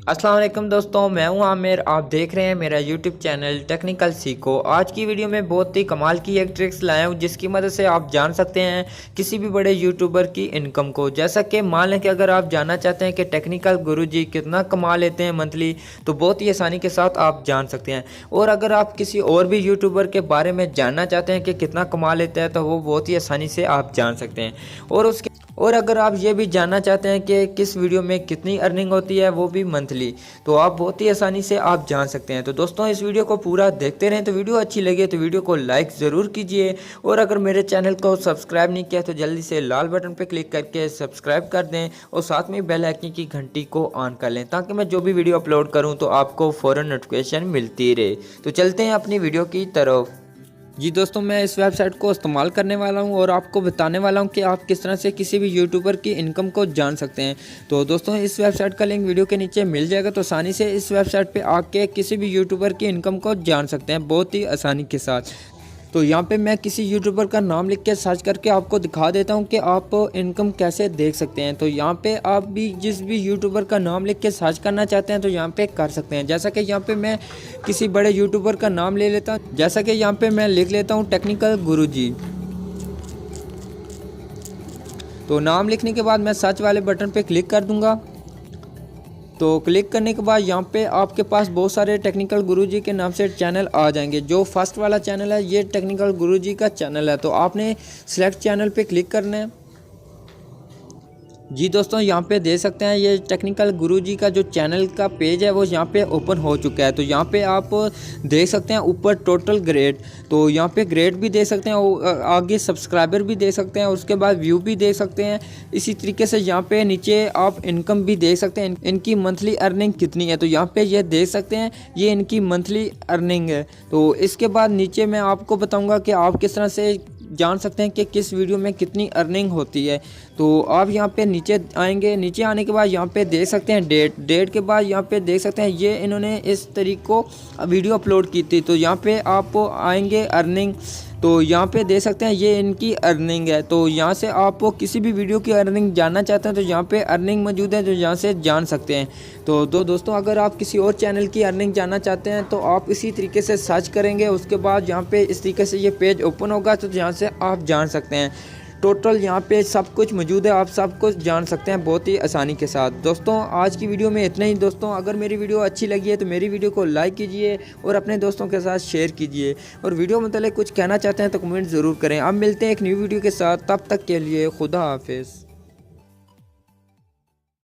अस्सलाम वालेकुम दोस्तों, मैं हूं आमिर। आप देख रहे हैं मेरा यूट्यूब चैनल टेक्निकल सीखो। आज की वीडियो में बहुत ही कमाल की एक ट्रिक्स लाया हूं जिसकी मदद से आप जान सकते हैं किसी भी बड़े यूट्यूबर की इनकम को। जैसा कि मान लें कि अगर आप जानना चाहते हैं कि टेक्निकल गुरुजी कितना कमा लेते हैं मंथली, तो बहुत ही आसानी के साथ आप जान सकते हैं। और अगर आप किसी और भी यूट्यूबर के बारे में जानना चाहते हैं कि कितना कमा लेते हैं, तो वो बहुत ही आसानी से आप जान सकते हैं। और अगर आप ये भी जानना चाहते हैं कि किस वीडियो में कितनी अर्निंग होती है, वो भी मंथली, तो आप बहुत ही आसानी से आप जान सकते हैं। तो दोस्तों, इस वीडियो को पूरा देखते रहें। तो वीडियो अच्छी लगे तो वीडियो को लाइक ज़रूर कीजिए, और अगर मेरे चैनल को सब्सक्राइब नहीं किया तो जल्दी से लाल बटन पर क्लिक करके सब्सक्राइब कर दें, और साथ में बेल आइकन की घंटी को ऑन कर लें ताकि मैं जो भी वीडियो अपलोड करूँ तो आपको फ़ौरन नोटिफिकेशन मिलती रहे। तो चलते हैं अपनी वीडियो की तरफ। जी दोस्तों, मैं इस वेबसाइट को इस्तेमाल करने वाला हूं और आपको बताने वाला हूं कि आप किस तरह से किसी भी यूट्यूबर की इनकम को जान सकते हैं। तो दोस्तों, इस वेबसाइट का लिंक वीडियो के नीचे मिल जाएगा, तो आसानी से इस वेबसाइट पे आके किसी भी यूट्यूबर की इनकम को जान सकते हैं बहुत ही आसानी के साथ। तो यहाँ पे मैं किसी यूट्यूबर का नाम लिख के सर्च करके आपको दिखा देता हूँ कि आप इनकम कैसे देख सकते हैं। तो यहाँ पे आप भी जिस भी यूट्यूबर का नाम लिख के सर्च करना चाहते हैं तो यहाँ पे कर सकते हैं। जैसा कि यहाँ पे मैं किसी बड़े यूट्यूबर का नाम ले लेता हूँ, जैसा कि यहाँ पे मैं लिख लेता हूँ टेक्निकल गुरुजी। तो नाम लिखने के बाद मैं सर्च वाले बटन पे क्लिक कर दूँगा। तो क्लिक करने के बाद यहाँ पे आपके पास बहुत सारे टेक्निकल गुरुजी के नाम से चैनल आ जाएंगे। जो फर्स्ट वाला चैनल है, ये टेक्निकल गुरुजी का चैनल है, तो आपने सिलेक्ट चैनल पे क्लिक करना है। जी दोस्तों, यहाँ पे देख सकते हैं ये टेक्निकल गुरुजी का जो चैनल का पेज है वो यहाँ पे ओपन हो चुका है। तो यहाँ पे आप देख सकते हैं ऊपर टोटल ग्रेड, तो यहाँ पे ग्रेड भी देख सकते हैं, और आगे सब्सक्राइबर भी देख सकते हैं, और उसके बाद व्यू भी देख सकते हैं। इसी तरीके से यहाँ पे नीचे आप इनकम भी देख सकते हैं, इनकी मंथली अर्निंग कितनी है। तो यहाँ पे ये देख सकते हैं ये इनकी मंथली अर्निंग है। तो इसके बाद नीचे मैं आपको बताऊँगा कि आप किस तरह से जान सकते हैं कि किस वीडियो में कितनी अर्निंग होती है। तो आप यहाँ पे नीचे आएंगे, नीचे आने के बाद यहाँ पे देख सकते हैं डेट के बाद यहाँ पे देख सकते हैं ये इन्होंने इस तरीके को वीडियो अपलोड की थी। तो यहाँ पे आप आएंगे अर्निंग, तो यहाँ पे देख सकते हैं ये इनकी अर्निंग है। तो यहाँ से आप किसी भी वीडियो की अर्निंग जानना चाहते हैं तो यहाँ पे अर्निंग मौजूद है, जो यहाँ से जान सकते हैं। तो दोस्तों, अगर आप किसी और चैनल की अर्निंग जानना चाहते हैं तो आप इसी तरीके से सर्च करेंगे, उसके बाद यहाँ पे इस तरीके से ये पेज ओपन होगा, तो यहाँ से आप जान सकते हैं। टोटल यहाँ पे सब कुछ मौजूद है, आप सब कुछ जान सकते हैं बहुत ही आसानी के साथ। दोस्तों, आज की वीडियो में इतना ही। दोस्तों, अगर मेरी वीडियो अच्छी लगी है तो मेरी वीडियो को लाइक कीजिए और अपने दोस्तों के साथ शेयर कीजिए, और वीडियो मतलब कुछ कहना चाहते हैं तो कमेंट ज़रूर करें। अब मिलते हैं एक न्यू वीडियो के साथ, तब तक के लिए खुदा हाफिज़।